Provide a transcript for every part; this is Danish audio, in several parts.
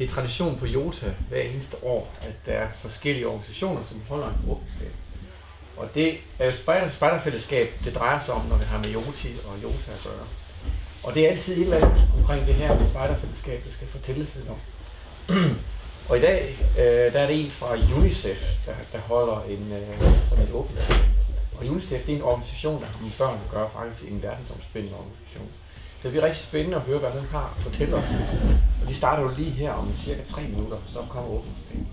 Det er tradition på Jota hver eneste år, at der er forskellige organisationer, som holder en åbningsdag. Og det er jo spejderfællesskab, det drejer sig om, når det har med Joti og Jota at gøre. Og det er altid et eller andet omkring det her med spejderfællesskab, der skal fortælles lidt om. Og i dag, der er det en fra UNICEF, der holder sådan en åbningsdag. Og UNICEF, det er en organisation, der har med børn at gøre, faktisk en verdensomspændende organisation. Det bliver rigtig spændende at høre, hvad den har at fortælle os. Og de starter jo lige her om cirka 3 minutter, så kommer åbningsdagen.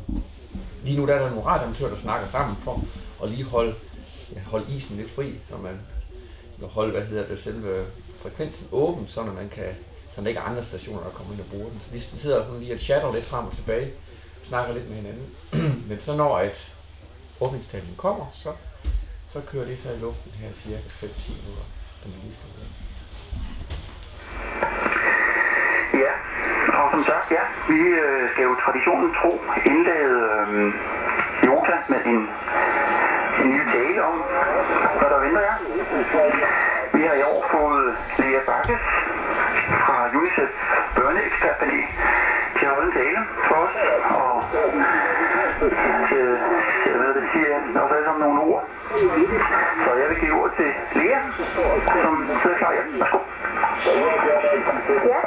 Lige nu der er der nogle radioamatører, der snakker sammen for at lige holde isen lidt fri, når man holde, selve frekvensen åben, så når man kan, så der ikke er andre stationer, der kommer ind og bruger den. Så de sidder sådan lige og chatter lidt frem og tilbage, snakker lidt med hinanden. Men så når et åbningstalen kommer, så kører det så i luften her cirka 5-10 minutter, som vi lige skal høre. Ja, og som sagt, ja, vi skal jo traditionen tro indlade Jota med en ny tale om, hvad der venter jer. Vi har i år fået Lea Bakkes fra UNICEF børneekspertpanel til at holde en tale for os, og til siger også alle sammen nogle ord. Så jeg vil give ord til Lea, som sidder klar. Ja, værsgo. Ja,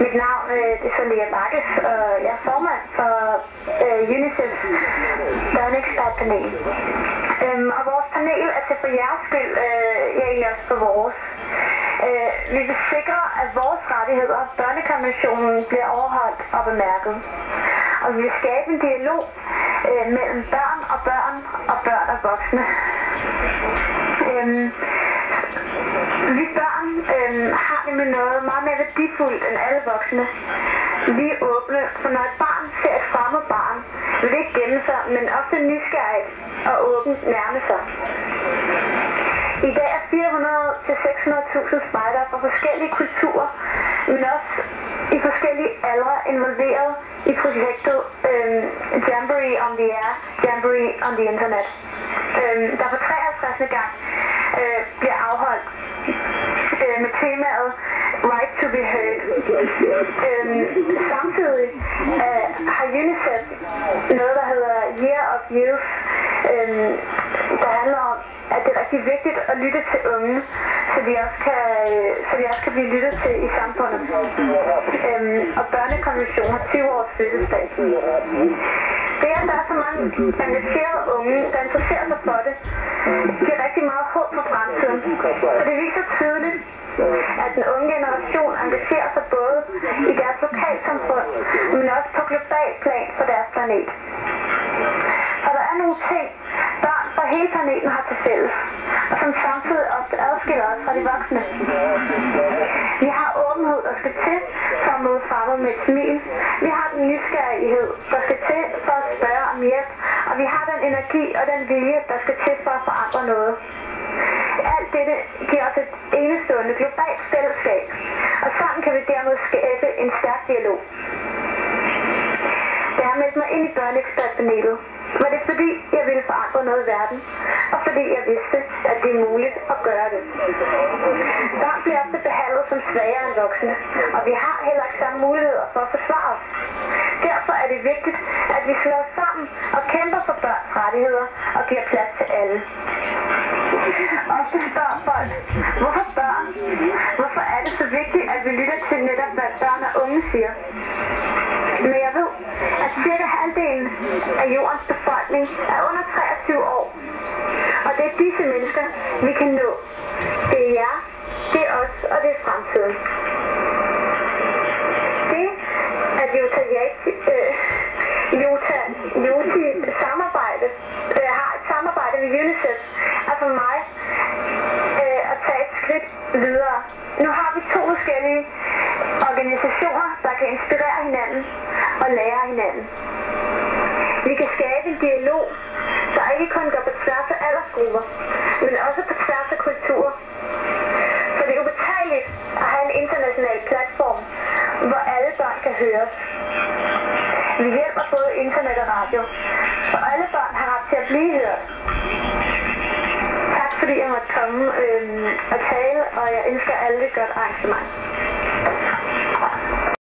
mit navn er så Lea Bakkes, og jeg er formand for UNICEF børneekspertpanel. Og vores panel er til for jeres skyld, ja egentlig også for vores. Vi vil sikre, at vores rettigheder, børnekonventionen, bliver overholdt og bemærket. Og vi vil skabe en dialog mellem børn og børn og børn og voksne. Vi børn har nemlig noget meget mere værdifuldt end alle voksne. Vi er åbne, for når et barn ser et fremmed barn, vil det ikke gemme sig, men ofte nysgerrigt og åbent nærme sig. I dag er 400-600.000 spejdere fra forskellige kulturer, men også i forskellige aldre involveret i projektet Jamboree on the Air, Jamboree on the Internet, der for 53. gang bliver afholdt med temaet Right to be Heard. Samtidig har UNICEF noget, der hedder Year of Youth, der handler om, at det er rigtig vigtigt at lytte til unge, så de også kan blive lyttet til i samfundet. Og børnekonventionen har 20 års fødselsdag. Det er, at der er så mange engagerede unge, der interesserer sig for det, giver rigtig meget håb for fremtiden. Så det viser tydeligt, at den unge generation engagerer sig både i deres lokalsamfund, men også på global plan for deres planet. Og der er nogle ting, børn fra hele planeten har til fælles, og som samtidig ofte adskiller os fra de voksne. Vi har åbenhed, der skal til for at møde fremme med et smil. Vi har den nysgerrighed, der skal til for at spørge om hjælp, og vi har den energi og den vilje, der skal til for at forandre noget. Alt dette giver os et enestående globalt fællesskab, og sammen kan vi dermed skabe en stærk dialog. Da jeg meldte mig ind i børneekspertpanelet, var det fordi, jeg ville forandre noget i verden, og fordi jeg vidste, at det er muligt at gøre det. Børn bliver ofte behandlet som svagere end voksne, og vi har heller ikke samme muligheder for at forsvare os. Derfor er det vigtigt, at vi slår os sammen og kæmper for børns rettigheder og giver plads til alle. Ofte spørger folk, hvorfor børn? Hvorfor er det så vigtigt, at vi lytter til netop, hvad børn og unge siger? Men jeg ved, at cirka halvdelen af jordens befolkning er under 23 år. Og det er disse mennesker, vi kan nå. Det er jer, det er os, og det er fremtiden. Det, at Joti samarbejde, har et samarbejde med UNICEF, er for mig at tage et skridt videre. Nu har vi 2 forskellige organisationer, der kan inspirere hinanden og lære hinanden. Vi kan skabe en dialog, der ikke kun går på tværs af aldersgrupper, men også på tværs af kulturer. Så det er ubetaleligt at have en international platform, hvor alle børn kan høres. Vi hjælper både internet og radio, og alle børn har ret til at blive hørt. Tak fordi jeg måtte komme og tale, og jeg ønsker alle et godt arrangement.